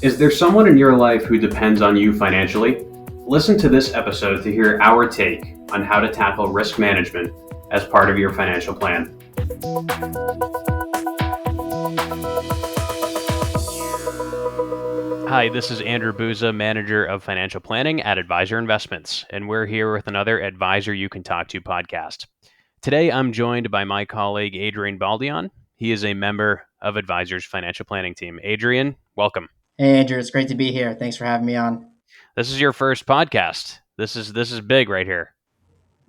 Is there someone in your life who depends on you financially? Listen to this episode to hear our take on how to tackle risk management as part of your financial plan. Hi, this is Andrew Busa, Manager of Financial Planning at Advisor Investments, and we're here with another Advisor You Can Talk To podcast. Today, I'm joined by my colleague, Adrian Baldeon. He is a member of Advisor's financial planning team. Adrian, welcome. Hey, Andrew, it's great to be here. Thanks for having me on. This is your first podcast. This is big right here.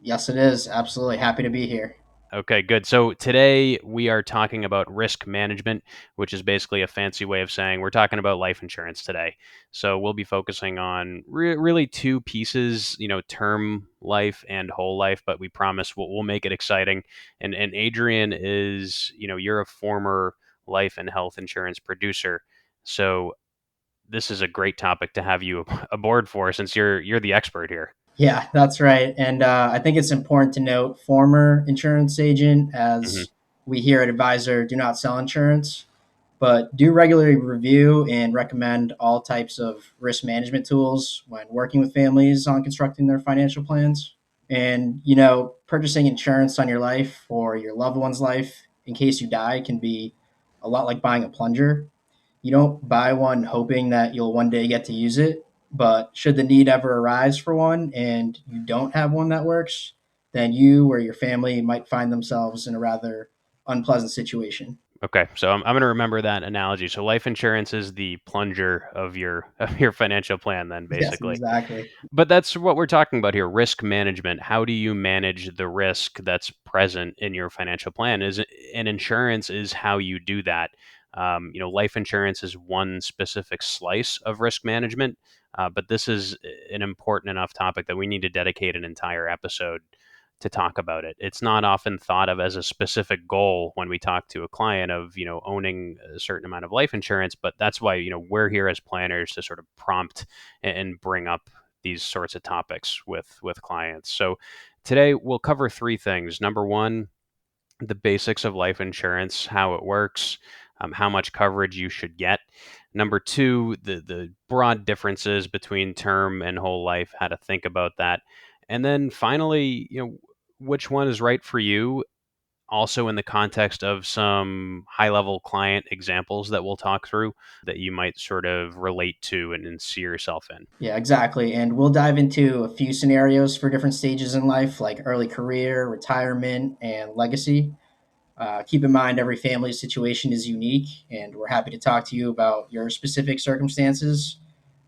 Yes, it is. Absolutely happy to be here. Okay, good. So today we are talking about risk management, which is basically a fancy way of saying we're talking about life insurance today. So we'll be focusing on really two pieces, term life and whole life, but we promise we'll make it exciting. And Adrian is, you're a former life and health insurance producer. So this is a great topic to have you aboard for since you're the expert here. Yeah, that's right. And I think it's important to note former insurance agent, Mm-hmm. as we here at Advisor do not sell insurance, but do regularly review and recommend all types of risk management tools when working with families on constructing their financial plans. And, purchasing insurance on your life or your loved one's life in case you die can be a lot like buying a plunger. You don't buy one hoping that you'll one day get to use it, but should the need ever arise for one and you don't have one that works, then you or your family might find themselves in a rather unpleasant situation. Okay, so I'm going to remember that analogy. So life insurance is the plunger of your financial plan, then Yes, basically. exactly. But that's what we're talking about here: risk management. How do you manage the risk that's present in your financial plan? And insurance is how you do that. Life insurance is one specific slice of risk management, but this is an important enough topic that we need to dedicate an entire episode to talk about it. It's not often thought of as a specific goal when we talk to a client of, owning a certain amount of life insurance, but that's why, we're here as planners to sort of prompt and bring up these sorts of topics with clients. So today we'll cover three things. Number one, the basics of life insurance, how it works, how much coverage you should get. Number two, the broad differences between term and whole life, how to think about that. And then finally, which one is right for you, also in the context of some high level client examples that we'll talk through that you might sort of relate to and see yourself in. Yeah, exactly. And we'll dive into a few scenarios for different stages in life, like early career, retirement, and legacy. Keep in mind, every family situation is unique, and we're happy to talk to you about your specific circumstances.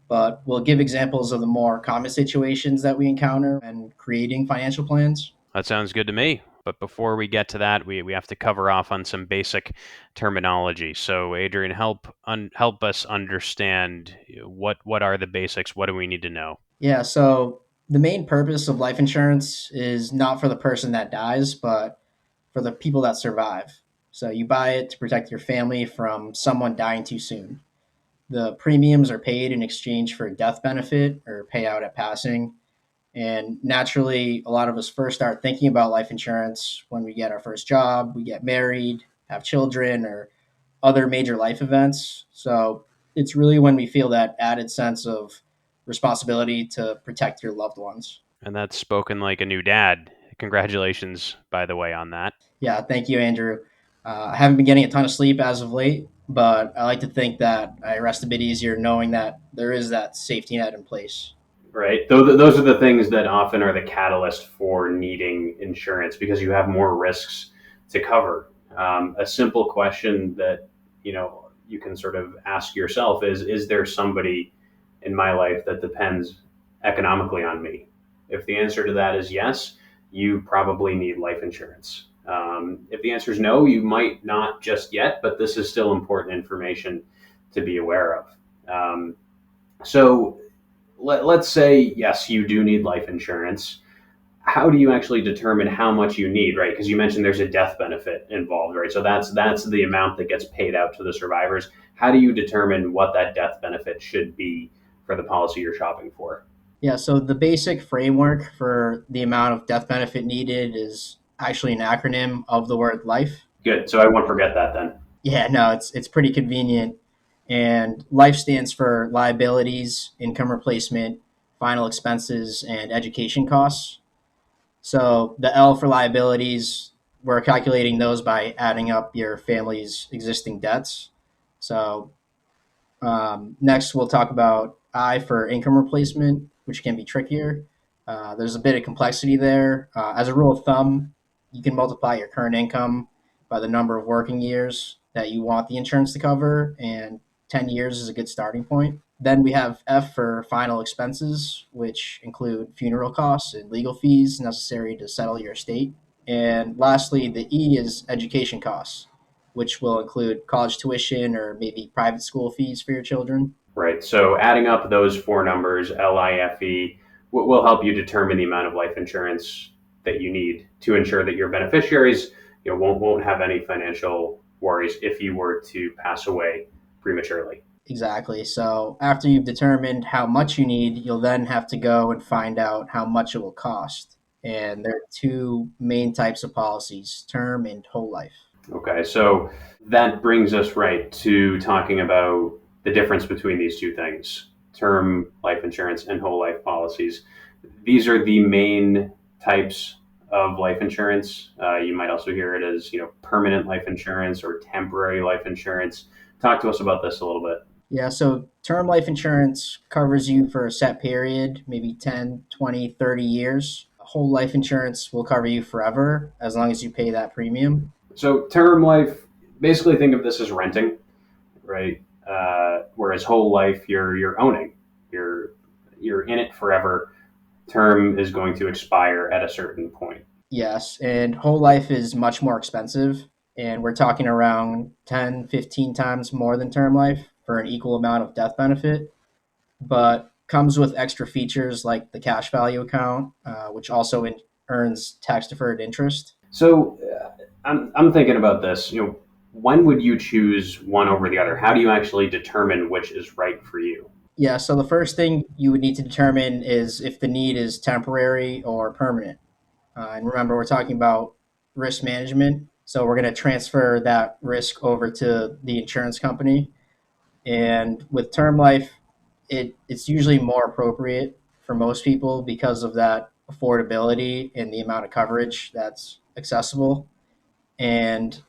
But we'll give examples of the more common situations that we encounter when creating financial plans. That sounds good to me. But before we get to that, we have to cover off on some basic terminology. So, Adrian, help us understand what are the basics. What do we need to know? Yeah, so the main purpose of life insurance is not for the person that dies, but for the people that survive. So you buy it to protect your family from someone dying too soon. The premiums are paid in exchange for a death benefit or payout at passing. And naturally, a lot of us first start thinking about life insurance when we get our first job, we get married, have children, or other major life events. So it's really when we feel that added sense of responsibility to protect your loved ones. And that's spoken like a new dad. Congratulations, by the way, on that. Yeah, thank you, Andrew. I haven't been getting a ton of sleep as of late, but I like to think that I rest a bit easier knowing that there is that safety net in place. Right. Those are the things that often are the catalyst for needing insurance because you have more risks to cover. A simple question that, you can sort of ask yourself is there somebody in my life that depends economically on me? If the answer to that is yes, you probably need life insurance. If the answer is no, you might not just yet, but this is still important information to be aware of. So let's say, yes, you do need life insurance. How do you actually determine how much you need, right? Because you mentioned there's a death benefit involved, right? So that's the amount that gets paid out to the survivors. How do you determine what that death benefit should be for the policy you're shopping for? Yeah, so the basic framework for the amount of death benefit needed is actually an acronym of the word life. Good. So I won't forget that then. Yeah, no, it's pretty convenient. And life stands for liabilities, income replacement, final expenses, and education costs. So the L for liabilities, we're calculating those by adding up your family's existing debts. So next, we'll talk about I for income replacement, which can be trickier. There's a bit of complexity there. As a rule of thumb, you can multiply your current income by the number of working years that you want the insurance to cover, and 10 years is a good starting point. Then we have F for final expenses, which include funeral costs and legal fees necessary to settle your estate. And lastly, the E is education costs, which will include college tuition or maybe private school fees for your children. Right. So adding up those four numbers, LIFE, will help you determine the amount of life insurance that you need to ensure that your beneficiaries, won't have any financial worries if you were to pass away prematurely. Exactly. So after you've determined how much you need, you'll then have to go and find out how much it will cost. And there are two main types of policies, term and whole life. Okay, so that brings us right to talking about the difference between these two things: term life insurance and whole life policies. These are the main types of life insurance. You might also hear it as, permanent life insurance or temporary life insurance. Talk to us about this a little bit. Yeah, so term life insurance covers you for a set period, maybe 10, 20, 30 years. Whole life insurance will cover you forever as long as you pay that premium. So, term life, basically think of this as renting, right? Whereas whole life, you're owning, you're in it forever. Term is going to expire at a certain point. Yes, and whole life is much more expensive, and we're talking around 10, 15 times more than term life for an equal amount of death benefit, but comes with extra features like the cash value account, which also earns tax deferred interest. So I'm thinking about this. When would you choose one over the other? How do you actually determine which is right for you? Yeah, so the first thing you would need to determine is if the need is temporary or permanent. And remember, we're talking about risk management. So we're going to transfer that risk over to the insurance company. And with term life, it's usually more appropriate for most people because of that affordability and the amount of coverage that's accessible. And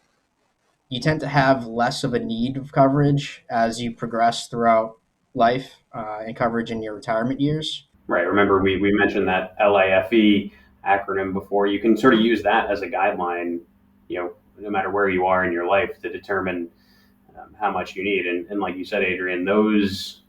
you tend to have less of a need of coverage as you progress throughout life and coverage in your retirement years. Right. Remember, we mentioned that LIFE acronym before. You can sort of use that as a guideline, no matter where you are in your life to determine how much you need. And like you said, Adrian, those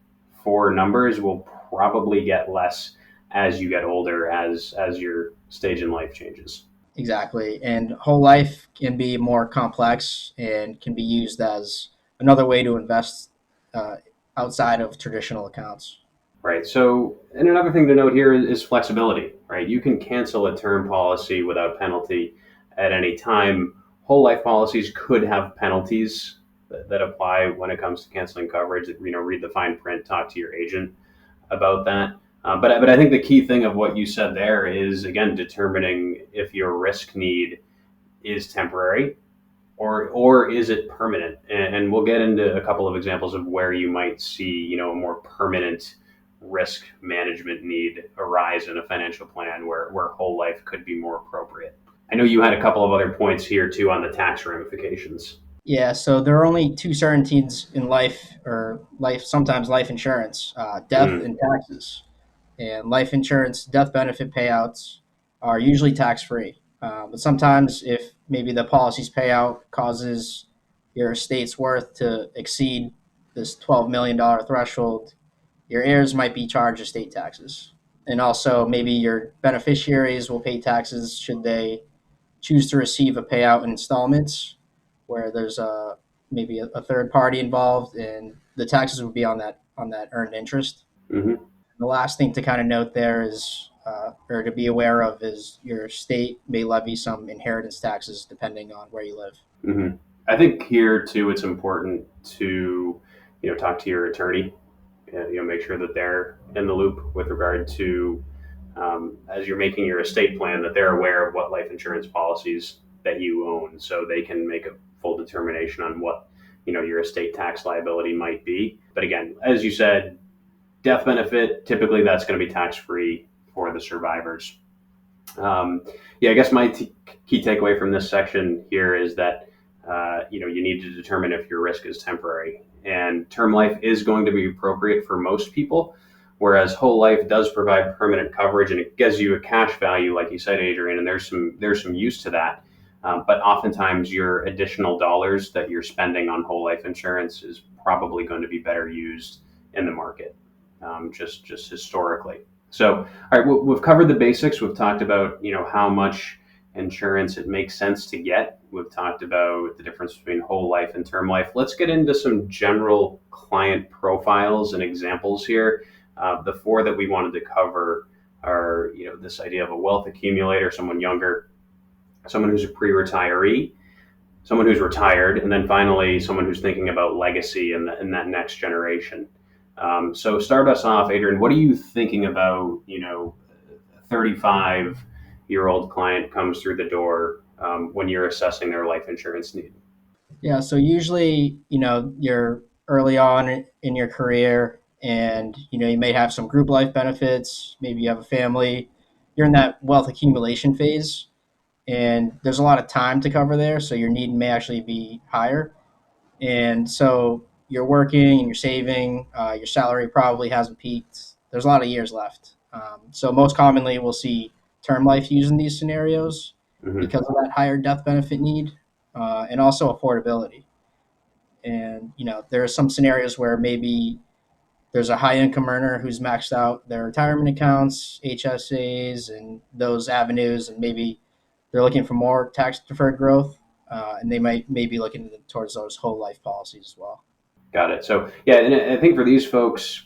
four numbers will probably get less as you get older, as your stage in life changes. Exactly. And whole life can be more complex and can be used as another way to invest uh, outside of traditional accounts. Right. So, and another thing to note here is flexibility, right? You can cancel a term policy without penalty at any time. Whole life policies could have penalties that apply when it comes to canceling coverage. Read the fine print, talk to your agent about that. But I think the key thing of what you said there is, again, determining if your risk need is temporary or is it permanent? And we'll get into a couple of examples of where you might see, a more permanent risk management need arise in a financial plan where whole life could be more appropriate. I know you had a couple of other points here too on the tax ramifications. Yeah, so there are only two certainties in life, or life sometimes life insurance: death Mm, and taxes. And life insurance death benefit payouts are usually tax free. But sometimes, if maybe the policy's payout causes your estate's worth to exceed this $12 million threshold, your heirs might be charged estate taxes. And also, maybe your beneficiaries will pay taxes should they choose to receive a payout in installments, where there's maybe a third party involved, and the taxes would be on that earned interest. hmm The last thing to kind of note there is, or to be aware of, is your state may levy some inheritance taxes depending on where you live. hmm I think here too, it's important to, talk to your attorney. Make sure that they're in the loop with regard to, as you're making your estate plan, that they're aware of what life insurance policies that you own, so they can make a full determination on what your estate tax liability might be. But again, as you said, death benefit, typically that's going to be tax free for the survivors. Yeah, I guess my key takeaway from this section here is that you need to determine if your risk is temporary, and term life is going to be appropriate for most people, whereas whole life does provide permanent coverage and it gives you a cash value, like you said, Adrian, and there's some use to that. But oftentimes, your additional dollars that you're spending on whole life insurance is probably going to be better used in the market, just historically. So, all right, we've covered the basics. We've talked about how much insurance it makes sense to get. We've talked about the difference between whole life and term life. Let's get into some general client profiles and examples here. The four that we wanted to cover are this idea of a wealth accumulator, someone younger, someone who's a pre-retiree, someone who's retired, and then finally someone who's thinking about legacy in that next generation. So start us off, Adrian. What are you thinking about? 35-year-old client comes through the door when you're assessing their life insurance need. Yeah, so usually, you're early on in your career and, you may have some group life benefits, maybe you have a family. You're in that wealth accumulation phase and there's a lot of time to cover there, so your need may actually be higher. And so you're working and you're saving, your salary probably hasn't peaked. There's a lot of years left. So most commonly we'll see term life used in these scenarios Mm-hmm. because of that higher death benefit need, and also affordability. And there are some scenarios where maybe there's a high income earner who's maxed out their retirement accounts, HSAs, and those avenues, and maybe they're looking for more tax deferred growth, and they might maybe looking towards those whole life policies as well. Got it. So yeah, and I think for these folks,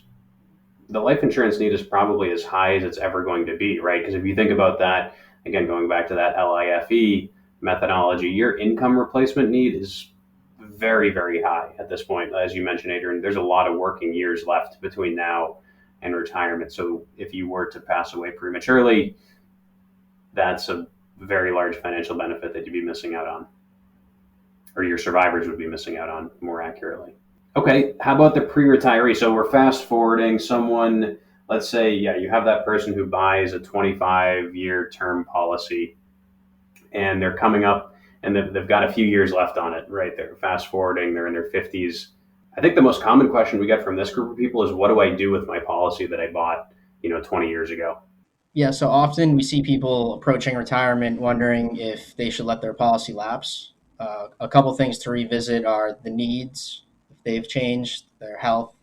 the life insurance need is probably as high as it's ever going to be, right? Because if you think about that, again, going back to that LIFE methodology, your income replacement need is very, very high at this point. As you mentioned, Adrian, there's a lot of working years left between now and retirement. So if you were to pass away prematurely, that's a very large financial benefit that you'd be missing out on, or your survivors would be missing out on, more accurately. Okay, how about the pre-retiree? So we're fast forwarding someone, let's say, yeah, you have that person who buys a 25-year term policy and they're coming up and they've got a few years left on it, right? They're fast forwarding, they're in their 50s. I think the most common question we get from this group of people is, what do I do with my policy that I bought, 20 years ago? Yeah, so often we see people approaching retirement wondering if they should let their policy lapse. A couple things to revisit are the needs, if they've changed, their health,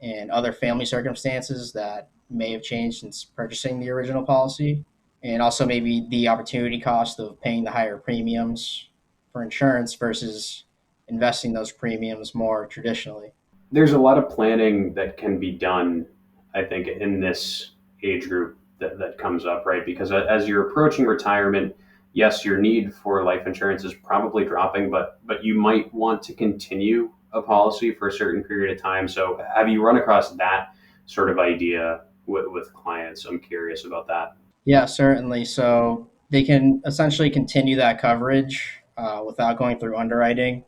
and other family circumstances that may have changed since purchasing the original policy, and also maybe the opportunity cost of paying the higher premiums for insurance versus investing those premiums more traditionally. There's a lot of planning that can be done, I think, in this age group that comes up, right? Because as you're approaching retirement, yes, your need for life insurance is probably dropping, but you might want to continue a policy for a certain period of time. So have you run across that sort of idea with clients? I'm curious about that. Yeah, certainly. So they can essentially continue that coverage without going through underwriting,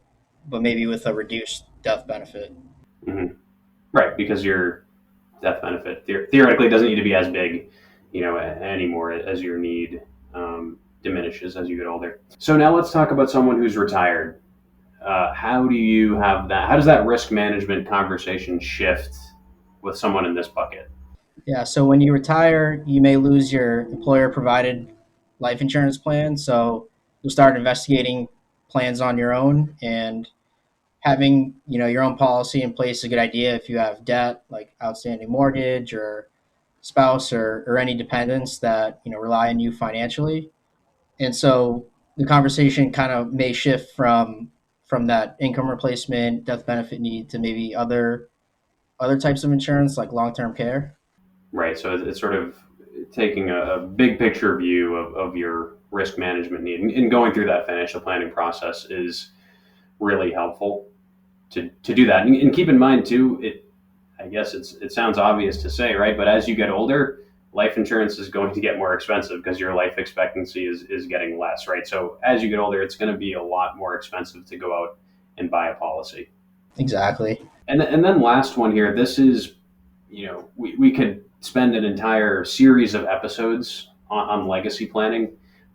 but maybe with a reduced death benefit. Hmm. Right, because your death benefit theoretically doesn't need to be as big, anymore as your need diminishes as you get older. So now let's talk about someone who's retired. How do you have that? How does that risk management conversation shift with someone in this bucket? Yeah, so when you retire, you may lose your employer provided life insurance plan. So you'll start investigating plans on your own, and having your own policy in place is a good idea if you have debt like outstanding mortgage or spouse or any dependents that rely on you financially. And so the conversation kind of may shift from that income replacement death benefit need to maybe other types of insurance like long-term care. Right. So it's sort of taking a big picture view of your risk management need, and going through that financial planning process is really helpful to do that. And keep in mind too, I guess it sounds obvious to say, right? But as you get older, life insurance is going to get more expensive because your life expectancy is getting less, right? So as you get older, it's going to be a lot more expensive to go out and buy a policy. Exactly. And then last one here. This is, we could spend an entire series of episodes on legacy planning,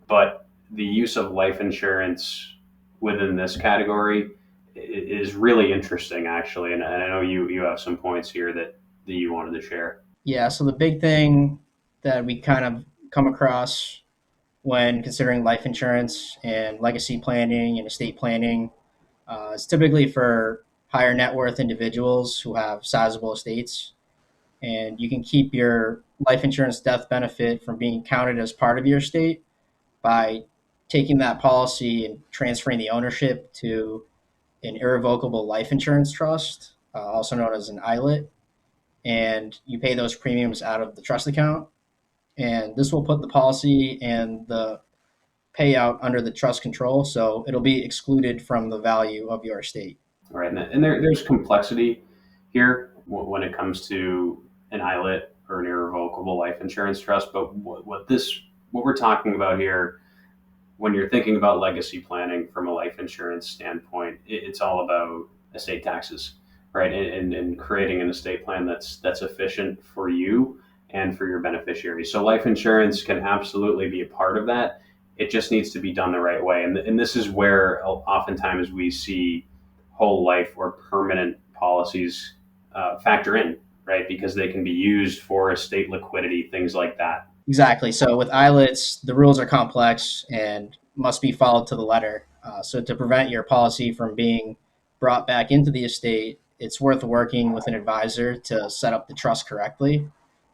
but the use of life insurance within this category is really interesting, actually. And I know you have some points here that you wanted to share. Yeah, so the big thing that we kind of come across when considering life insurance and legacy planning and estate planning is typically for higher net worth individuals who have sizable estates. And you can keep your life insurance death benefit from being counted as part of your estate by taking that policy and transferring the ownership to an irrevocable life insurance trust, also known as an ILIT, and you pay those premiums out of the trust account. And this will put the policy and the payout under the trust control, so it'll be excluded from the value of your estate. Right, and there's complexity here when it comes to an ILIT or an irrevocable life insurance trust. But what we're talking about here, when you're thinking about legacy planning from a life insurance standpoint, it's all about estate taxes, right? And creating an estate plan that's efficient for you and for your beneficiaries. So life insurance can absolutely be a part of that. It just needs to be done the right way. And this is where oftentimes we see whole life or permanent policies factor in, right? Because they can be used for estate liquidity, things like that. Exactly. So with ILITs, the rules are complex and must be followed to the letter. So to prevent your policy from being brought back into the estate, it's worth working with an advisor to set up the trust correctly.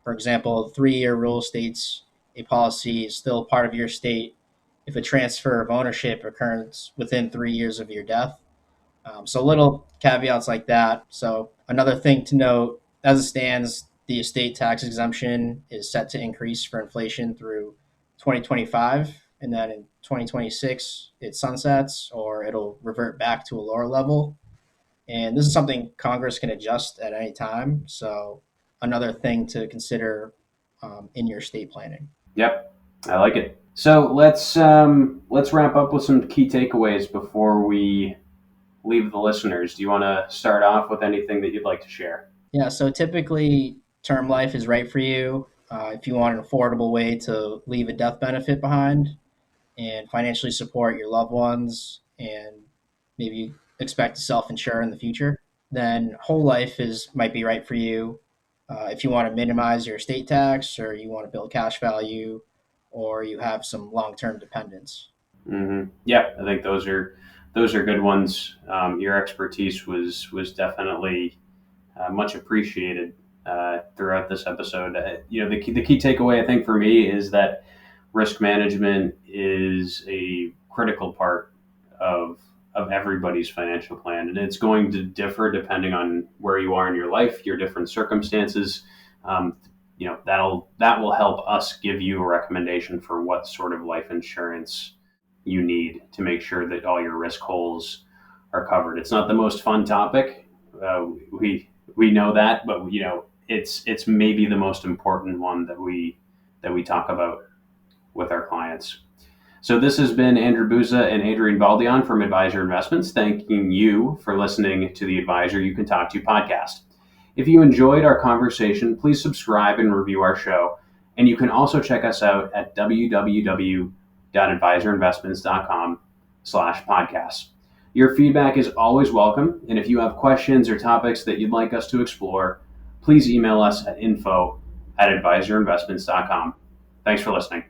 For example, the 3 year rule states a policy is still part of your estate if a transfer of ownership occurs within 3 years of your death. So little caveats like that. So another thing to note, as it stands, the estate tax exemption is set to increase for inflation through 2025, and then in 2026 it sunsets or it'll revert back to a lower level. And this is something Congress can adjust at any time. So another thing to consider in your estate planning. Yep, I like it. So let's wrap up with some key takeaways before we leave the listeners. Do you want to start off with anything that you'd like to share? Yeah, so typically term life is right for you if you want an affordable way to leave a death benefit behind and financially support your loved ones and maybe expect to self-insure in the future. Then whole life is might be right for you if you want to minimize your estate tax or you want to build cash value or you have some long-term dependents. Yeah, I think those are good ones. Your expertise was definitely much appreciated throughout this episode. The key takeaway I think for me is that risk management is a critical part of everybody's financial plan, and it's going to differ depending on where you are in your life, your different circumstances. Um, that will help us give you a recommendation for what sort of life insurance you need to make sure that all your risk holes are covered. It's not the most fun topic. We know that, but it's maybe the most important one that we talk about with our clients. So this has been Andrew Busa and Adrian Baldeon from Advisor Investments, thanking you for listening to the Advisor You Can Talk To podcast. If you enjoyed our conversation, please subscribe and review our show. And you can also check us out at www.advisorinvestments.com/podcast. Your feedback is always welcome. And if you have questions or topics that you'd like us to explore, please email us at info@advisorinvestments.com. Thanks for listening.